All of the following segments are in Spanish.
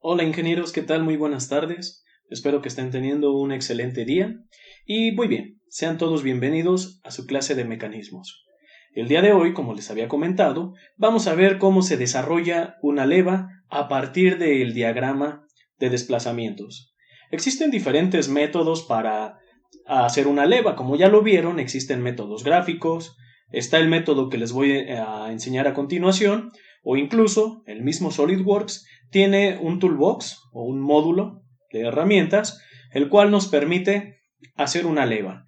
Hola ingenieros, ¿qué tal? Muy buenas tardes. Espero que estén teniendo un excelente día. Y muy bien, sean todos bienvenidos a su clase de mecanismos. El día de hoy, como les había comentado, vamos a ver cómo se desarrolla una leva a partir del diagrama de desplazamientos. Existen diferentes métodos para hacer una leva. Como ya lo vieron, existen métodos gráficos, está el método que les voy a enseñar a continuación, o incluso el mismo SolidWorks tiene un toolbox o un módulo de herramientas, el cual nos permite hacer una leva.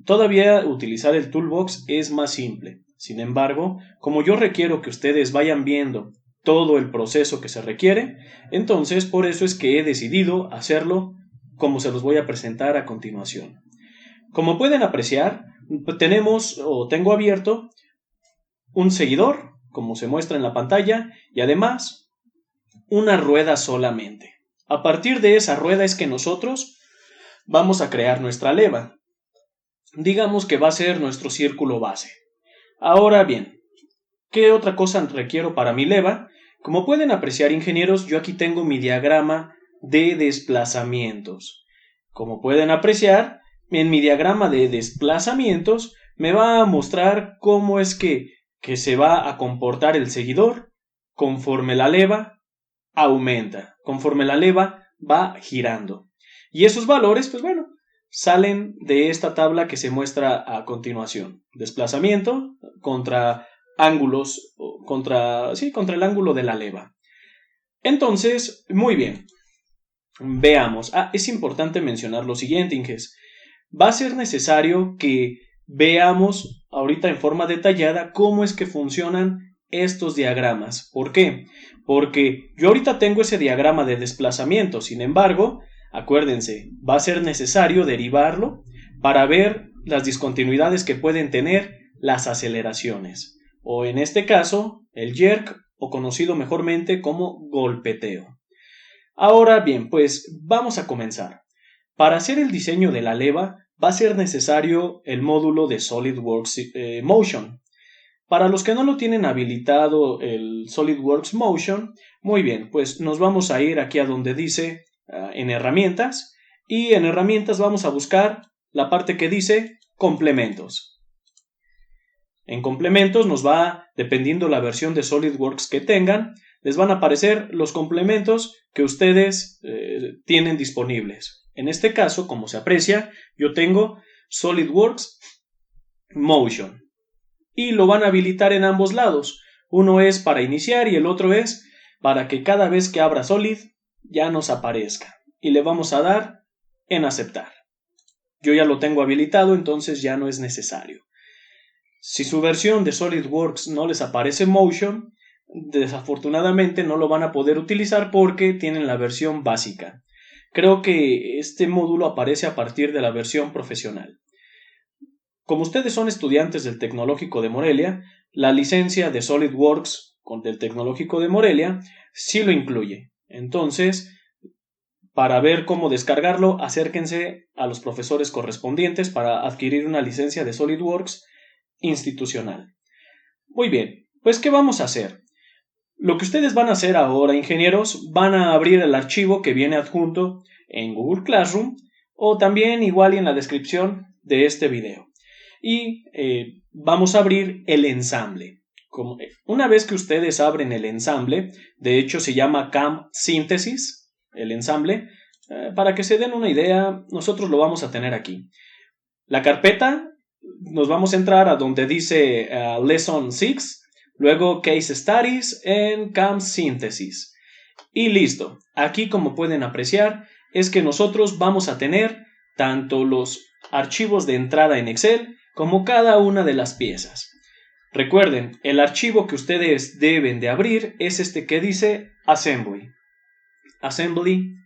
Todavía utilizar el toolbox es más simple. Sin embargo, como yo requiero que ustedes vayan viendo todo el proceso que se requiere, entonces por eso es que he decidido hacerlo como se los voy a presentar a continuación. Como pueden apreciar, tengo abierto un seguidor, como se muestra en la pantalla, y además una rueda solamente. A partir de esa rueda es que nosotros vamos a crear nuestra leva. Digamos que va a ser nuestro círculo base. Ahora bien, ¿qué otra cosa requiero para mi leva? Como pueden apreciar, ingenieros, yo aquí tengo mi diagrama de desplazamientos. Como pueden apreciar, en mi diagrama de desplazamientos me va a mostrar cómo es que se va a comportar el seguidor conforme la leva aumenta, conforme la leva va girando. Y esos valores, pues bueno, salen de esta tabla que se muestra a continuación. Desplazamiento contra ángulos, contra el ángulo de la leva. Entonces, muy bien, veamos. Es importante mencionar lo siguiente, Inges. Va a ser necesario que veamos ahorita en forma detallada cómo es que funcionan estos diagramas. ¿Por qué? Porque yo ahorita tengo ese diagrama de desplazamiento, sin embargo, acuérdense, va a ser necesario derivarlo para ver las discontinuidades que pueden tener las aceleraciones, o en este caso, el jerk, o conocido mejormente como golpeteo. Ahora bien, pues vamos a comenzar. Para hacer el diseño de la leva va a ser necesario el módulo de SolidWorks Motion. Para los que no lo tienen habilitado el SolidWorks Motion, muy bien, pues nos vamos a ir aquí a donde dice en herramientas, y en herramientas vamos a buscar la parte que dice complementos. En complementos nos va, dependiendo la versión de SolidWorks que tengan, les van a aparecer los complementos que ustedes tienen disponibles. En este caso, como se aprecia, yo tengo SolidWorks Motion y lo van a habilitar en ambos lados. Uno es para iniciar y el otro es para que cada vez que abra Solid ya nos aparezca. Y le vamos a dar en aceptar. Yo ya lo tengo habilitado, entonces ya no es necesario. Si su versión de SolidWorks no les aparece Motion, desafortunadamente no lo van a poder utilizar porque tienen la versión básica. Creo que este módulo aparece a partir de la versión profesional. Como ustedes son estudiantes del Tecnológico de Morelia, la licencia de SolidWorks del Tecnológico de Morelia sí lo incluye. Entonces, para ver cómo descargarlo, acérquense a los profesores correspondientes para adquirir una licencia de SolidWorks institucional. Muy bien, pues ¿qué vamos a hacer? Lo que ustedes van a hacer ahora, ingenieros, van a abrir el archivo que viene adjunto en Google Classroom o también igual en la descripción de este video. Y vamos a abrir el ensamble. Una vez que ustedes abren el ensamble, de hecho se llama CAM Síntesis, el ensamble, para que se den una idea, nosotros lo vamos a tener aquí. La carpeta, nos vamos a entrar a donde dice Lesson 6, luego Case Studies en CAM Síntesis. Y listo. Aquí, como pueden apreciar, es que nosotros vamos a tener tanto los archivos de entrada en Excel como cada una de las piezas. Recuerden, el archivo que ustedes deben de abrir es este que dice Assembly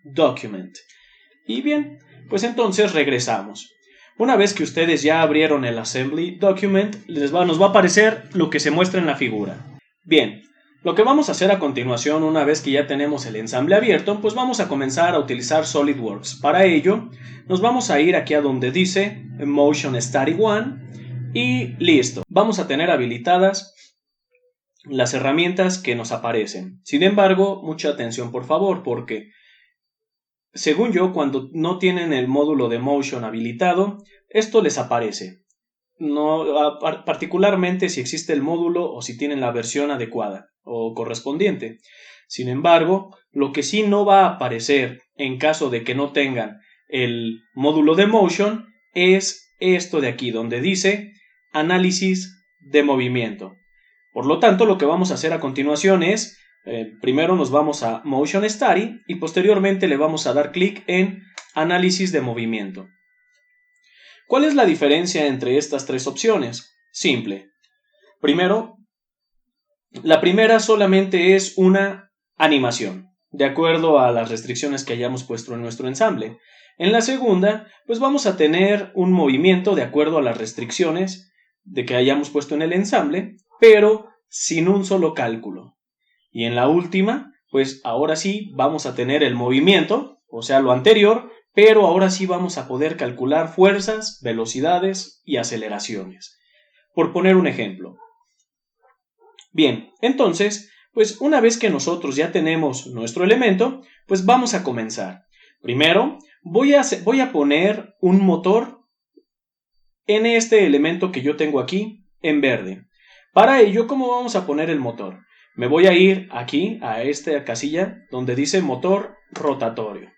Document. Y bien, pues entonces regresamos. Una vez que ustedes ya abrieron el Assembly Document, nos va a aparecer lo que se muestra en la figura. Bien, lo que vamos a hacer a continuación, una vez que ya tenemos el ensamble abierto, pues vamos a comenzar a utilizar SolidWorks. Para ello, nos vamos a ir aquí a donde dice Motion Study 1 y listo. Vamos a tener habilitadas las herramientas que nos aparecen. Sin embargo, mucha atención por favor, porque según yo, cuando no tienen el módulo de Motion habilitado, esto les aparece. No, particularmente si existe el módulo o si tienen la versión adecuada o correspondiente. Sin embargo, lo que sí no va a aparecer en caso de que no tengan el módulo de Motion es esto de aquí, donde dice análisis de movimiento. Por lo tanto, lo que vamos a hacer a continuación es, primero nos vamos a Motion Study y posteriormente le vamos a dar clic en análisis de movimiento. ¿Cuál es la diferencia entre estas tres opciones? Simple. Primero, la primera solamente es una animación, de acuerdo a las restricciones que hayamos puesto en nuestro ensamble. En la segunda, pues vamos a tener un movimiento de acuerdo a las restricciones de que hayamos puesto en el ensamble, pero sin un solo cálculo. Y en la última, pues ahora sí vamos a tener el movimiento, o sea, lo anterior, pero ahora sí vamos a poder calcular fuerzas, velocidades y aceleraciones. Por poner un ejemplo. Bien, entonces, pues una vez que nosotros ya tenemos nuestro elemento, pues vamos a comenzar. Primero, voy a poner un motor en este elemento que yo tengo aquí, en verde. Para ello, ¿cómo vamos a poner el motor? Me voy a ir aquí, a esta casilla, donde dice motor rotatorio.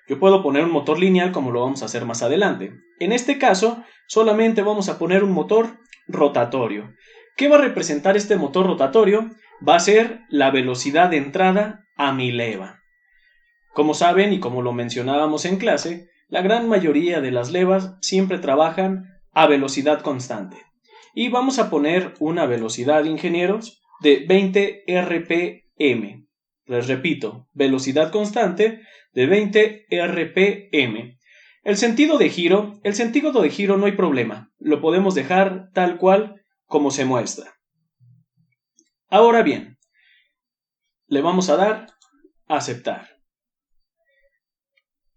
Yo puedo poner un motor lineal como lo vamos a hacer más adelante. En este caso, solamente vamos a poner un motor rotatorio. ¿Qué va a representar este motor rotatorio? Va a ser la velocidad de entrada a mi leva. Como saben y como lo mencionábamos en clase, la gran mayoría de las levas siempre trabajan a velocidad constante. Y vamos a poner una velocidad, ingenieros, de 20 RPM. Les repito, velocidad constante de 20 RPM. El sentido de giro no hay problema. Lo podemos dejar tal cual como se muestra. Ahora bien, le vamos a dar a aceptar.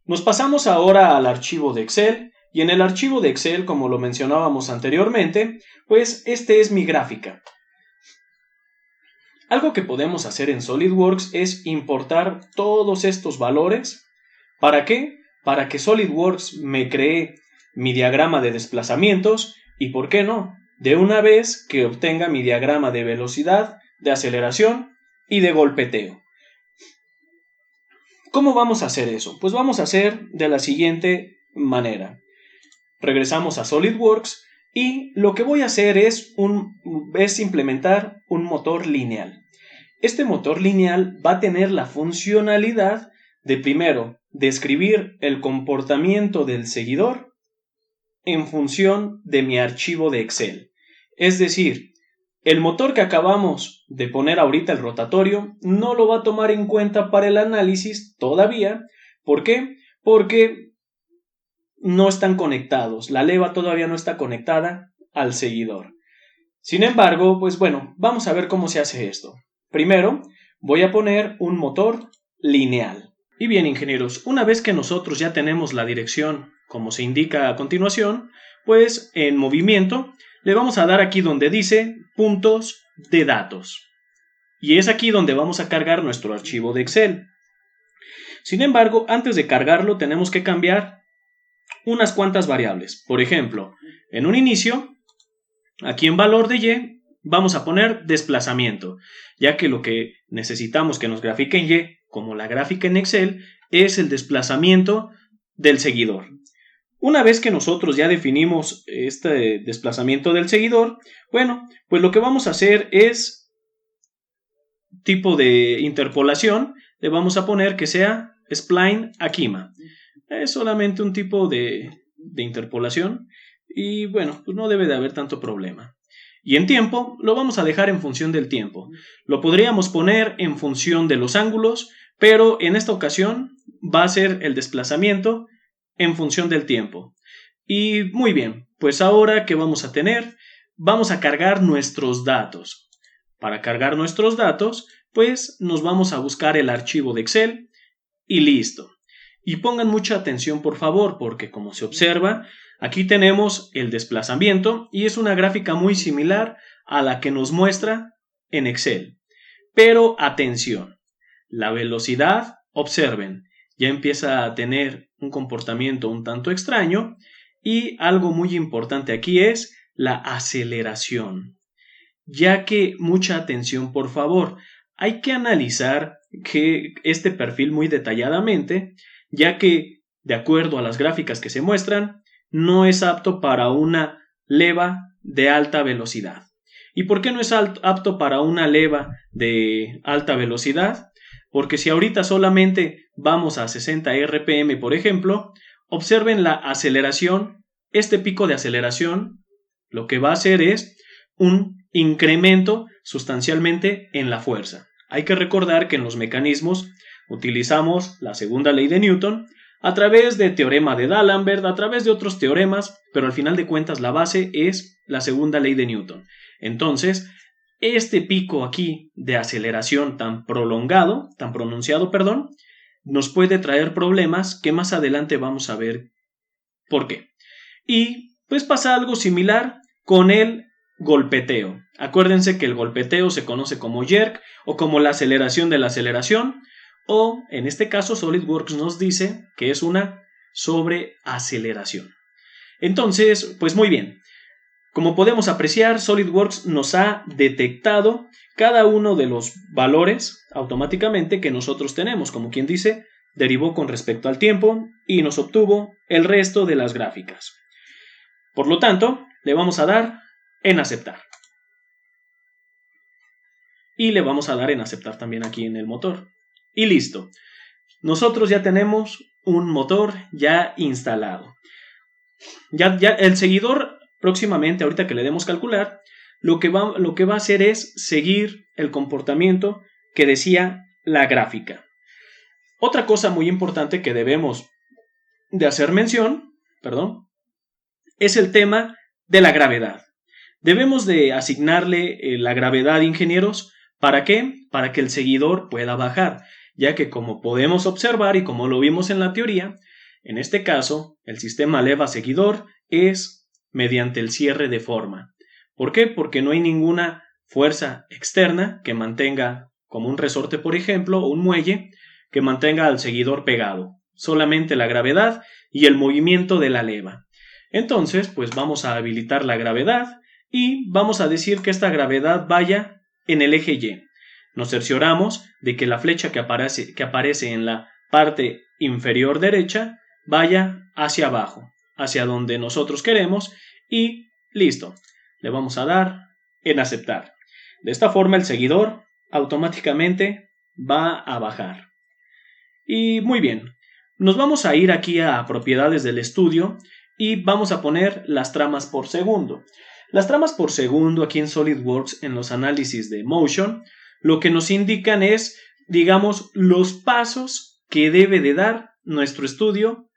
Nos pasamos ahora al archivo de Excel y en el archivo de Excel, como lo mencionábamos anteriormente, pues este es mi gráfica. Algo que podemos hacer en SolidWorks es importar todos estos valores. ¿Para qué? Para que SolidWorks me cree mi diagrama de desplazamientos y, ¿por qué no?, de una vez que obtenga mi diagrama de velocidad, de aceleración y de golpeteo. ¿Cómo vamos a hacer eso? Pues vamos a hacer de la siguiente manera. Regresamos a SolidWorks y lo que voy a hacer es implementar un motor lineal. Este motor lineal va a tener la funcionalidad de, primero, describir el comportamiento del seguidor en función de mi archivo de Excel. Es decir, el motor que acabamos de poner ahorita, el rotatorio, no lo va a tomar en cuenta para el análisis todavía. ¿Por qué? Porque no están conectados. La leva todavía no está conectada al seguidor. Sin embargo, pues bueno, vamos a ver cómo se hace esto. Primero, voy a poner un motor lineal. Y bien, ingenieros, una vez que nosotros ya tenemos la dirección, como se indica a continuación, pues en movimiento le vamos a dar aquí donde dice puntos de datos. Y es aquí donde vamos a cargar nuestro archivo de Excel. Sin embargo, antes de cargarlo tenemos que cambiar unas cuantas variables. Por ejemplo, en un inicio, aquí en valor de Y, vamos a poner desplazamiento, ya que lo que necesitamos que nos grafique en Y, como la gráfica en Excel, es el desplazamiento del seguidor. Una vez que nosotros ya definimos este desplazamiento del seguidor, bueno, pues lo que vamos a hacer es tipo de interpolación, le vamos a poner que sea spline Akima. Es solamente un tipo de interpolación y bueno, pues no debe de haber tanto problema. Y en tiempo lo vamos a dejar en función del tiempo. Lo podríamos poner en función de los ángulos, pero en esta ocasión va a ser el desplazamiento en función del tiempo. Y muy bien, pues ahora ¿qué vamos a tener? Vamos a cargar nuestros datos. Para cargar nuestros datos, pues nos vamos a buscar el archivo de Excel y listo. Y pongan mucha atención por favor, porque como se observa, aquí tenemos el desplazamiento y es una gráfica muy similar a la que nos muestra en Excel. Pero atención, la velocidad, observen, ya empieza a tener un comportamiento un tanto extraño y algo muy importante aquí es la aceleración. Ya que mucha atención, por favor, hay que analizar este perfil muy detalladamente, ya que, de acuerdo a las gráficas que se muestran, no es apto para una leva de alta velocidad. ¿Y por qué no es apto para una leva de alta velocidad? Porque si ahorita solamente vamos a 60 RPM, por ejemplo, observen la aceleración. Este pico de aceleración lo que va a hacer es un incremento sustancialmente en la fuerza. Hay que recordar que en los mecanismos utilizamos la segunda ley de Newton a través de teorema de D'Alembert, a través de otros teoremas, pero al final de cuentas la base es la segunda ley de Newton. Entonces, este pico aquí de aceleración tan pronunciado, nos puede traer problemas que más adelante vamos a ver por qué. Y pues pasa algo similar con el golpeteo. Acuérdense que el golpeteo se conoce como jerk o como la aceleración de la aceleración, o en este caso SolidWorks nos dice que es una sobreaceleración. Entonces, pues muy bien. Como podemos apreciar, SolidWorks nos ha detectado cada uno de los valores automáticamente que nosotros tenemos. Como quien dice, derivó con respecto al tiempo y nos obtuvo el resto de las gráficas. Por lo tanto, le vamos a dar en aceptar. Y le vamos a dar en aceptar también aquí en el motor. Y listo. Nosotros ya tenemos un motor ya instalado. Ya el seguidor próximamente, ahorita que le demos calcular, lo que va a hacer es seguir el comportamiento que decía la gráfica. Otra cosa muy importante que debemos de hacer mención, es el tema de la gravedad. Debemos de asignarle la gravedad, ingenieros. ¿Para qué? Para que el seguidor pueda bajar, ya que como podemos observar y como lo vimos en la teoría, en este caso, el sistema leva-seguidor es mediante el cierre de forma. ¿Por qué? Porque no hay ninguna fuerza externa que mantenga, como un resorte por ejemplo, o un muelle, que mantenga al seguidor pegado. Solamente la gravedad y el movimiento de la leva. Entonces, pues vamos a habilitar la gravedad y vamos a decir que esta gravedad vaya en el eje Y. Nos cercioramos de que la flecha que aparece en la parte inferior derecha vaya hacia abajo, hacia donde nosotros queremos y listo. Le vamos a dar en aceptar. De esta forma el seguidor automáticamente va a bajar. Y muy bien, nos vamos a ir aquí a propiedades del estudio y vamos a poner las tramas por segundo. Las tramas por segundo aquí en SolidWorks en los análisis de Motion lo que nos indican es, digamos, los pasos que debe de dar nuestro estudio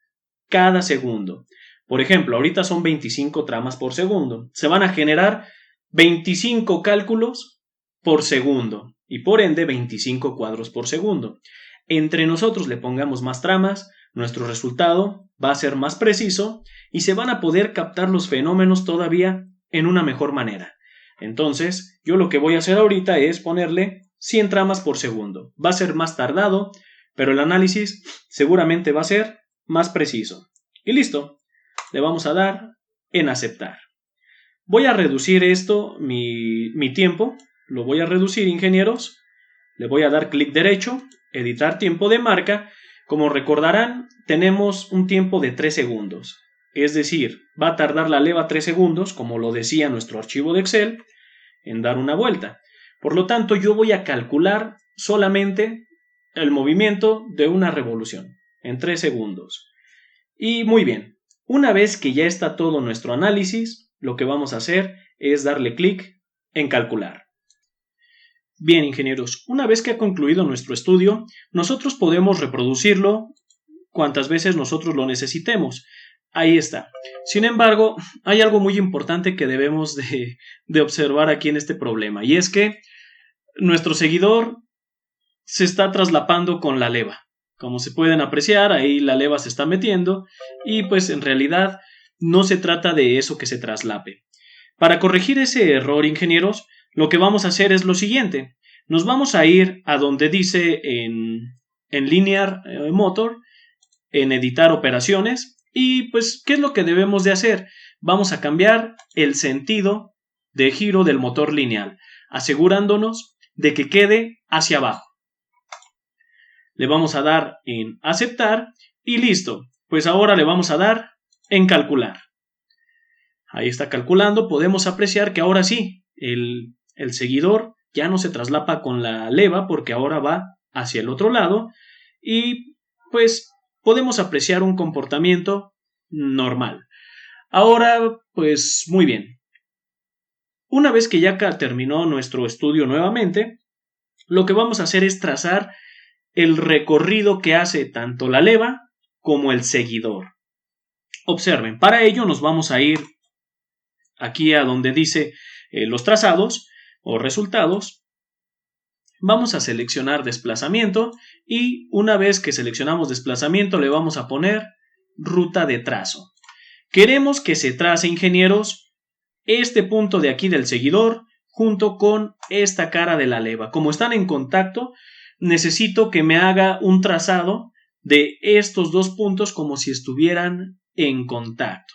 cada segundo. Por ejemplo, ahorita son 25 tramas por segundo. Se van a generar 25 cálculos por segundo y por ende 25 cuadros por segundo. Entre nosotros le pongamos más tramas, nuestro resultado va a ser más preciso y se van a poder captar los fenómenos todavía en una mejor manera. Entonces, yo lo que voy a hacer ahorita es ponerle 100 tramas por segundo. Va a ser más tardado, pero el análisis seguramente va a ser más preciso. Y listo, le vamos a dar en aceptar. Voy a reducir esto, mi tiempo, lo voy a reducir, ingenieros. Le voy a dar clic derecho, editar tiempo de marca. Como recordarán, tenemos un tiempo de 3 segundos. Es decir, va a tardar la leva 3 segundos, como lo decía nuestro archivo de Excel, en dar una vuelta. Por lo tanto, yo voy a calcular solamente el movimiento de una revolución en 3 segundos. Y muy bien, una vez que ya está todo nuestro análisis, lo que vamos a hacer es darle clic en calcular. Bien, ingenieros, una vez que ha concluido nuestro estudio, nosotros podemos reproducirlo cuantas veces nosotros lo necesitemos. Ahí está. Sin embargo, hay algo muy importante que debemos de observar aquí en este problema, y es que nuestro seguidor se está traslapando con la leva. Como se pueden apreciar, ahí la leva se está metiendo y pues en realidad no se trata de eso que se traslape. Para corregir ese error, ingenieros, lo que vamos a hacer es lo siguiente. Nos vamos a ir a donde dice en Linear Motor, en editar operaciones, y pues, ¿qué es lo que debemos de hacer? Vamos a cambiar el sentido de giro del motor lineal, asegurándonos de que quede hacia abajo. Le vamos a dar en aceptar y listo. Pues ahora le vamos a dar en calcular. Ahí está calculando. Podemos apreciar que ahora sí, el seguidor ya no se traslapa con la leva porque ahora va hacia el otro lado y pues podemos apreciar un comportamiento normal. Ahora, pues muy bien. Una vez que ya terminó nuestro estudio nuevamente, lo que vamos a hacer es trazar el recorrido que hace tanto la leva como el seguidor. Observen, para ello nos vamos a ir aquí a donde dice los trazados o resultados. Vamos a seleccionar desplazamiento y una vez que seleccionamos desplazamiento le vamos a poner ruta de trazo. Queremos que se trace, ingenieros, este punto de aquí del seguidor junto con esta cara de la leva. Como están en contacto, necesito que me haga un trazado de estos dos puntos como si estuvieran en contacto.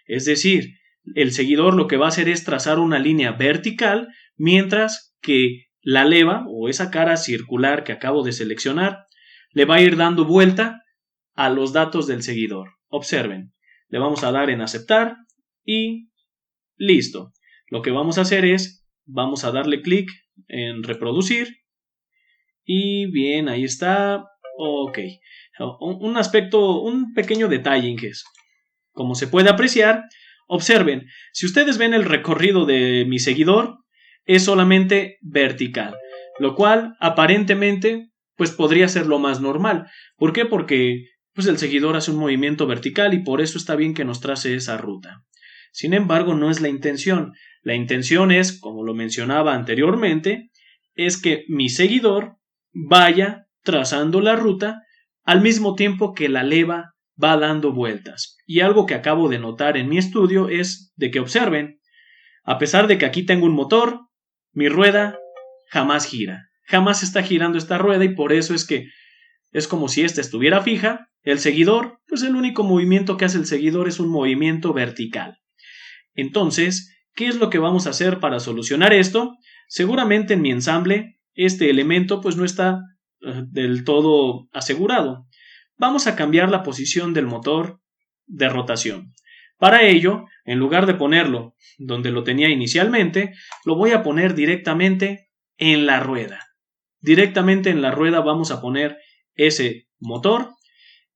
Es decir, el seguidor lo que va a hacer es trazar una línea vertical, mientras que la leva o esa cara circular que acabo de seleccionar le va a ir dando vuelta a los datos del seguidor. Observen, le vamos a dar en aceptar y listo. Lo que vamos a hacer es, vamos a darle clic en reproducir y bien, ahí está. Ok, un pequeño detalle, Inges. Como se puede apreciar, observen, si ustedes ven el recorrido de mi seguidor, es solamente vertical, lo cual aparentemente pues podría ser lo más normal. ¿Por qué? Porque pues el seguidor hace un movimiento vertical y por eso está bien que nos trace esa ruta. Sin embargo, no es la intención. La intención es, como lo mencionaba anteriormente, es que mi seguidor vaya trazando la ruta al mismo tiempo que la leva va dando vueltas. Y algo que acabo de notar en mi estudio es de que observen, a pesar de que aquí tengo un motor, mi rueda jamás gira. Jamás está girando esta rueda y por eso es que es como si esta estuviera fija. El seguidor, pues el único movimiento que hace el seguidor es un movimiento vertical. Entonces, ¿qué es lo que vamos a hacer para solucionar esto? Seguramente en mi ensamble este elemento pues no está del todo asegurado. Vamos a cambiar la posición del motor de rotación. Para ello, en lugar de ponerlo donde lo tenía inicialmente, lo voy a poner directamente en la rueda. Directamente en la rueda vamos a poner ese motor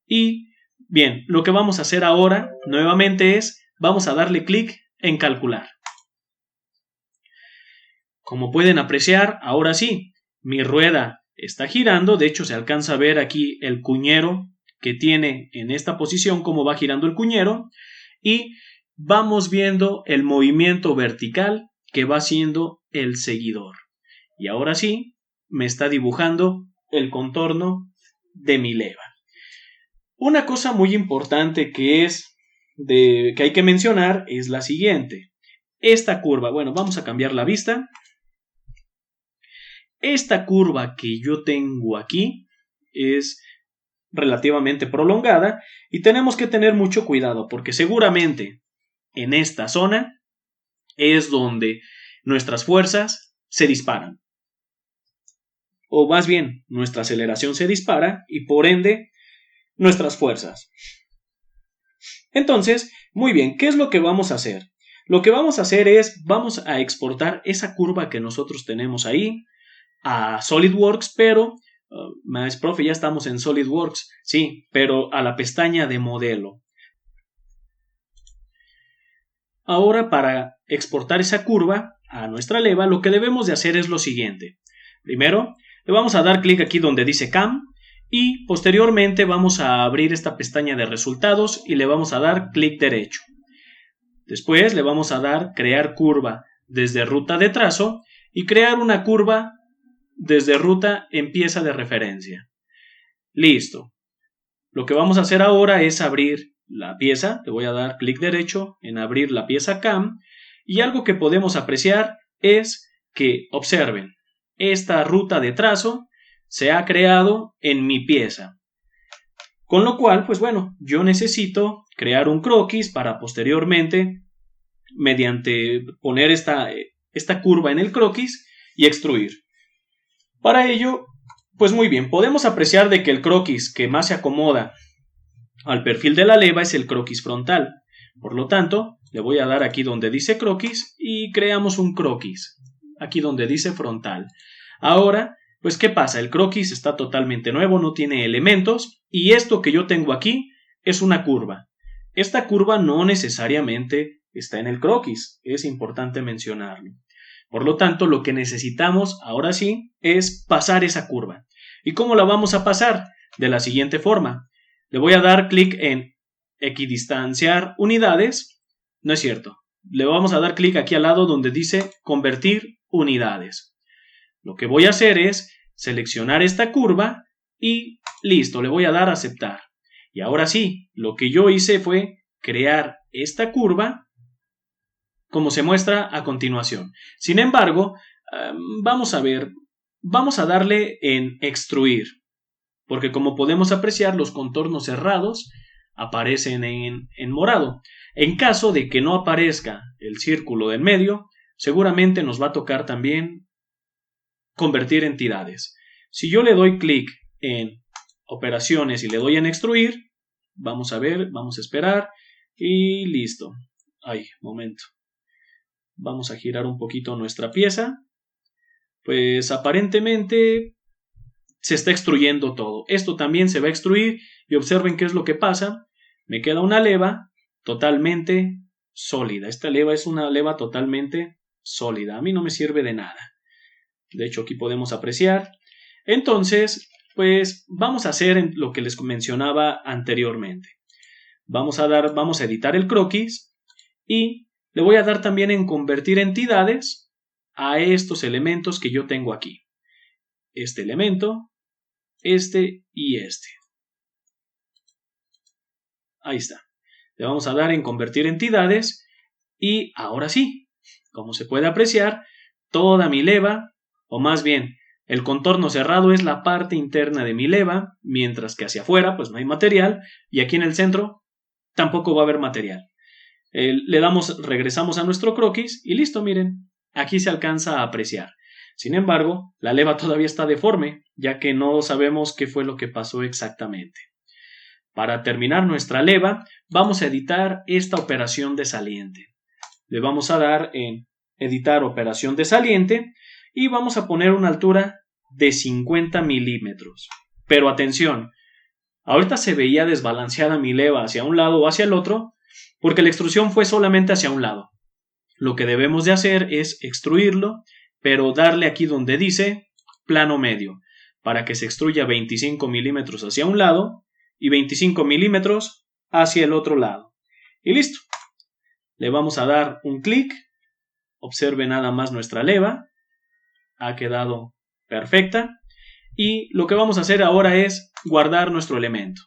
y bien, lo que vamos a hacer ahora nuevamente es, vamos a darle clic en calcular. Como pueden apreciar, ahora sí, mi rueda está girando, de hecho se alcanza a ver aquí el cuñero que tiene en esta posición, cómo va girando el cuñero, y vamos viendo el movimiento vertical que va haciendo el seguidor. Y ahora sí, me está dibujando el contorno de mi leva. Una cosa muy importante que hay que mencionar es la siguiente. Esta curva, bueno, vamos a cambiar la vista. Esta curva que yo tengo aquí es relativamente prolongada y tenemos que tener mucho cuidado porque seguramente en esta zona es donde nuestras fuerzas se disparan. O más bien, nuestra aceleración se dispara y por ende nuestras fuerzas. Entonces, muy bien, ¿qué es lo que vamos a hacer? Lo que vamos a hacer es, vamos a exportar esa curva que nosotros tenemos ahí a SolidWorks, pero, profe, ya estamos en SolidWorks, sí, pero a la pestaña de modelo. Ahora, para exportar esa curva a nuestra leva, lo que debemos de hacer es lo siguiente. Primero, le vamos a dar clic aquí donde dice CAM y posteriormente vamos a abrir esta pestaña de resultados y le vamos a dar clic derecho. Después le vamos a dar crear curva desde ruta de trazo y crear una curva desde ruta en pieza de referencia. Listo. Lo que vamos a hacer ahora es abrir la pieza. Le voy a dar clic derecho en abrir la pieza CAM y algo que podemos apreciar es que, observen, esta ruta de trazo se ha creado en mi pieza. Con lo cual, pues bueno, yo necesito crear un croquis para posteriormente, mediante poner esta curva en el croquis y extruir. Para ello, pues muy bien, podemos apreciar de que el croquis que más se acomoda al perfil de la leva es el croquis frontal. Por lo tanto, le voy a dar aquí donde dice croquis y creamos un croquis, aquí donde dice frontal. Ahora, pues ¿qué pasa? El croquis está totalmente nuevo, no tiene elementos y esto que yo tengo aquí es una curva. Esta curva no necesariamente está en el croquis, es importante mencionarlo. Por lo tanto, lo que necesitamos ahora sí es pasar esa curva. ¿Y cómo la vamos a pasar? De la siguiente forma. Le voy a dar clic en equidistanciar unidades. No es cierto. Le vamos a dar clic aquí al lado donde dice convertir unidades. Lo que voy a hacer es seleccionar esta curva y listo, le voy a dar a aceptar. Y ahora sí, lo que yo hice fue crear esta curva como se muestra a continuación. Sin embargo, vamos a ver, vamos a darle en extruir, porque como podemos apreciar, los contornos cerrados aparecen en morado. En caso de que no aparezca el círculo del medio, seguramente nos va a tocar también convertir entidades. Si yo le doy clic en operaciones y le doy en extruir, vamos a ver, vamos a esperar y listo. Ay, momento. Vamos a girar un poquito nuestra pieza. Pues aparentemente se está extruyendo todo. Esto también se va a extruir y observen qué es lo que pasa. Me queda una leva totalmente sólida. Esta leva es una leva totalmente sólida. A mí no me sirve de nada. De hecho, aquí podemos apreciar. Entonces, pues vamos a hacer lo que les mencionaba anteriormente. Vamos a editar el croquis y le voy a dar también en convertir entidades a estos elementos que yo tengo aquí. Este elemento, este y este. Ahí está. Le vamos a dar en convertir entidades y ahora sí, como se puede apreciar, toda mi leva, o más bien, el contorno cerrado es la parte interna de mi leva, mientras que hacia afuera pues no hay material y aquí en el centro tampoco va a haber material. Regresamos a nuestro croquis y listo, miren, aquí se alcanza a apreciar. Sin embargo, la leva todavía está deforme, ya que no sabemos qué fue lo que pasó exactamente. Para terminar nuestra leva, vamos a editar esta operación de saliente. Le vamos a dar en editar operación de saliente y vamos a poner una altura de 50 milímetros. Pero atención, ahorita se veía desbalanceada mi leva hacia un lado o hacia el otro, porque la extrusión fue solamente hacia un lado. Lo que debemos de hacer es extruirlo, pero darle aquí donde dice plano medio, para que se extruya 25 milímetros hacia un lado y 25 milímetros hacia el otro lado. Y listo. Le vamos a dar un clic. Observe nada más nuestra leva. Ha quedado perfecta. Y lo que vamos a hacer ahora es guardar nuestro elemento.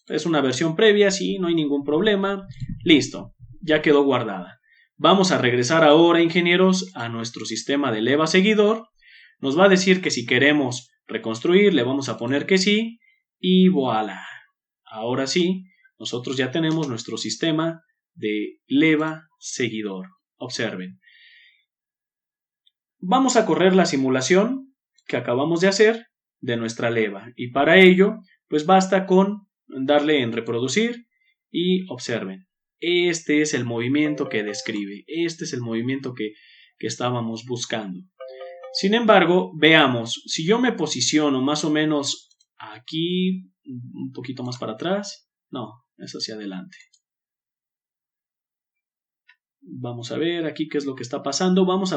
Es una versión previa, sí, no hay ningún problema. Listo, ya quedó guardada. Vamos a regresar ahora, ingenieros, a nuestro sistema de leva seguidor. Nos va a decir que si queremos reconstruir, le vamos a poner que sí. Y voilà. Ahora sí, nosotros ya tenemos nuestro sistema de leva seguidor. Observen. Vamos a correr la simulación que acabamos de hacer de nuestra leva. Y para ello, pues basta con darle en reproducir y observen. Este es el movimiento que describe. Este es el movimiento que estábamos buscando. Sin embargo, veamos. Si yo me posiciono más o menos aquí, un poquito más para atrás. No, es hacia adelante. Vamos a ver aquí qué es lo que está pasando. Vamos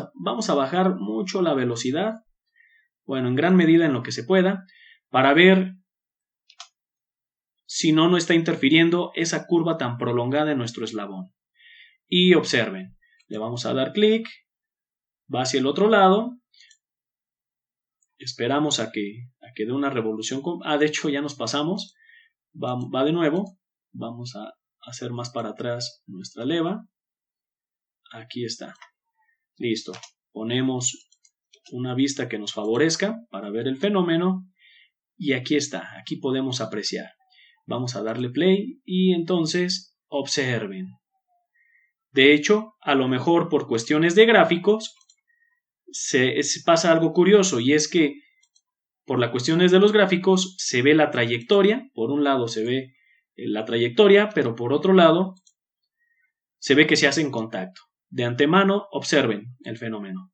a bajar mucho la velocidad. Bueno, en gran medida en lo que se pueda. Para ver si no está interfiriendo esa curva tan prolongada en nuestro eslabón. Y observen. Le vamos a dar clic. Va hacia el otro lado. Esperamos a que dé una revolución. De hecho ya nos pasamos. Va de nuevo. Vamos a hacer más para atrás nuestra leva. Aquí está. Listo. ponemos una vista que nos favorezca para ver el fenómeno y aquí está, aquí podemos apreciar. Vamos a darle play y entonces observen. De hecho, a lo mejor por cuestiones de gráficos se pasa algo curioso y es que por las cuestiones de los gráficos se ve la trayectoria, por un lado se ve la trayectoria, pero por otro lado se ve que se hacen contacto. De antemano, observen el fenómeno.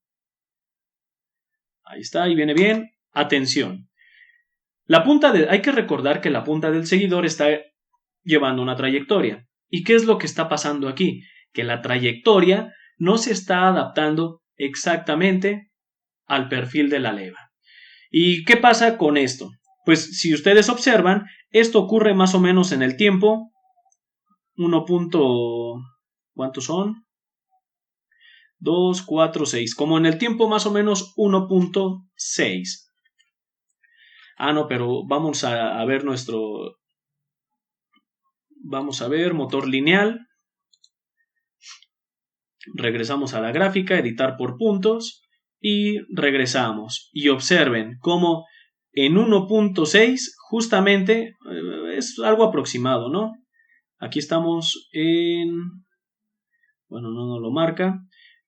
Ahí está, ahí viene bien. Atención. Hay que recordar que la punta del seguidor está llevando una trayectoria. ¿Y qué es lo que está pasando aquí? Que la trayectoria no se está adaptando exactamente al perfil de la leva. ¿Y qué pasa con esto? Pues si ustedes observan, esto ocurre más o menos en el tiempo 1. ¿Cuántos son? 2, 4, 6. Como en el tiempo más o menos 1.6. No, pero vamos a ver Vamos a ver motor lineal. Regresamos a la gráfica, editar por puntos y regresamos. Y observen cómo en 1.6 justamente es algo aproximado, ¿no? Aquí estamos en... Bueno, no lo marca.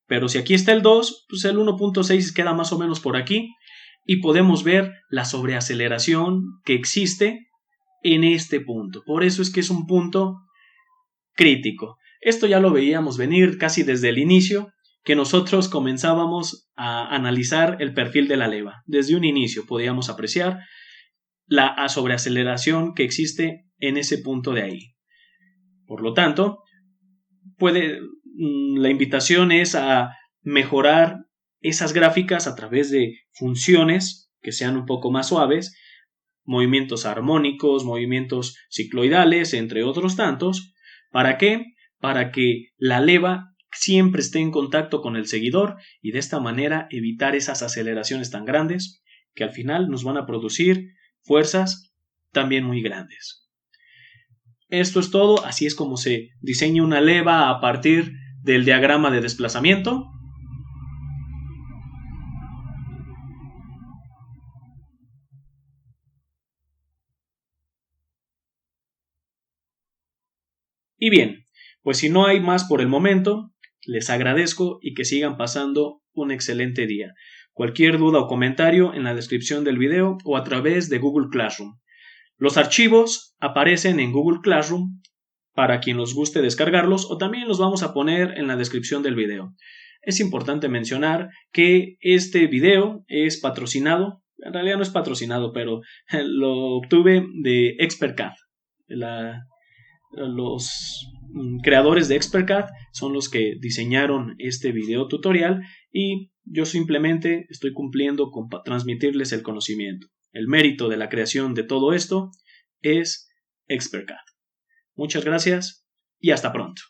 Pero si aquí está el 2, pues el 1.6 queda más o menos por aquí. Y podemos ver la sobreaceleración que existe en este punto. Por eso es que es un punto crítico. Esto ya lo veíamos venir casi desde el inicio, que nosotros comenzábamos a analizar el perfil de la leva. Desde un inicio podíamos apreciar la sobreaceleración que existe en ese punto de ahí. Por lo tanto, la invitación es a mejorar esas gráficas a través de funciones que sean un poco más suaves, movimientos armónicos, movimientos cicloidales, entre otros tantos. ¿Para qué? Para que la leva siempre esté en contacto con el seguidor y de esta manera evitar esas aceleraciones tan grandes que al final nos van a producir fuerzas también muy grandes. Esto es todo, así es como se diseña una leva a partir del diagrama de desplazamiento. Y bien, pues si no hay más por el momento, les agradezco y que sigan pasando un excelente día. Cualquier duda o comentario en la descripción del video o a través de Google Classroom. Los archivos aparecen en Google Classroom para quien los guste descargarlos o también los vamos a poner en la descripción del video. Es importante mencionar que este video es patrocinado, en realidad no es patrocinado, pero lo obtuve de ExpertCAD. Los creadores de ExpertCAD son los que diseñaron este video tutorial y yo simplemente estoy cumpliendo con transmitirles el conocimiento. El mérito de la creación de todo esto es ExpertCAD. Muchas gracias y hasta pronto.